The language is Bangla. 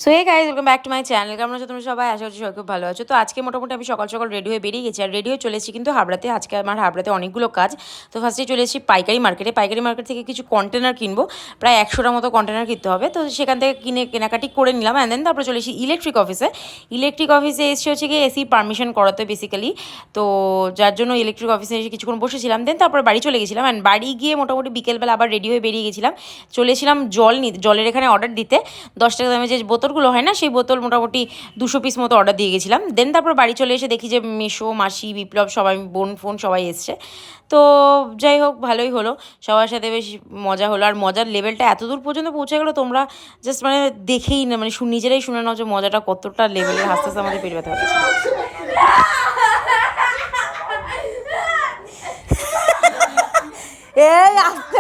So hey guys, welcome back to my channel. কেমন আছো তোমরা সবাই? আশা করছি সবাই খুব ভালো আছো। তো আজকে মোটামুটি আমি সকাল সকাল রেডি হয়ে বেরিয়ে গেছি, আর রেডি হয়ে চলে এসেছি কিন্তু হাবড়াতে। আজকে আমার হাবড়াতে অনেকগুলো কাজ। তো ফার্স্টে চলে এসেছি পাইকারি মার্কেটে। পাইকারি মার্কেট থেকে কিছু কন্টেনার কিনবো, প্রায় 100টার মতো কন্টেনার কিনতে হবে। তো সেখান থেকে কেনাকাটি করে নিলাম, অ্যান্ড দেন তারপরে চলে এসেছি ইলেকট্রিক অফিসে। ইলেকট্রিক অফিসে এসে হচ্ছে গিয়ে এসি পারমিশন করাতে বেসিক্যালি। তো যার জন্য ইলেকট্রিক অফিসে এসে কিছুক্ষণ বসেছিলাম, দেন তারপরে বাড়ি চলে গেছিলাম। অ্যান্ড বাড়ি গিয়ে মোটামুটি বিকেলবেলা আবার রেডি হয়ে বেরিয়ে গেছিলাম। চলেছিলাম জলের এখানে অর্ডার দিতে। 10 টাকা দামে যে বোতলগুলো হয় না, সেই বোতল মোটামুটি 200 পিস মতো অর্ডার দিয়ে গেছিলাম। দেন তারপর বাড়ি চলে এসে দেখি যে মেশো, মাসি, বিপ্লব, সবাই, বোন ফোন সবাই এসছে। তো যাই হোক, ভালোই হলো, সবার সাথে বেশ মজা হলো। আর মজার লেভেলটা এত দূর পর্যন্ত পৌঁছে গেলো, তোমরা জাস্ট মানে দেখেই না, মানে নিজেরাই শুনে নাও যে মজাটা কতটা লেভেলের। হাসতে হাসতে আমাদের পেট ব্যথা হয়েছে। এই আস্তে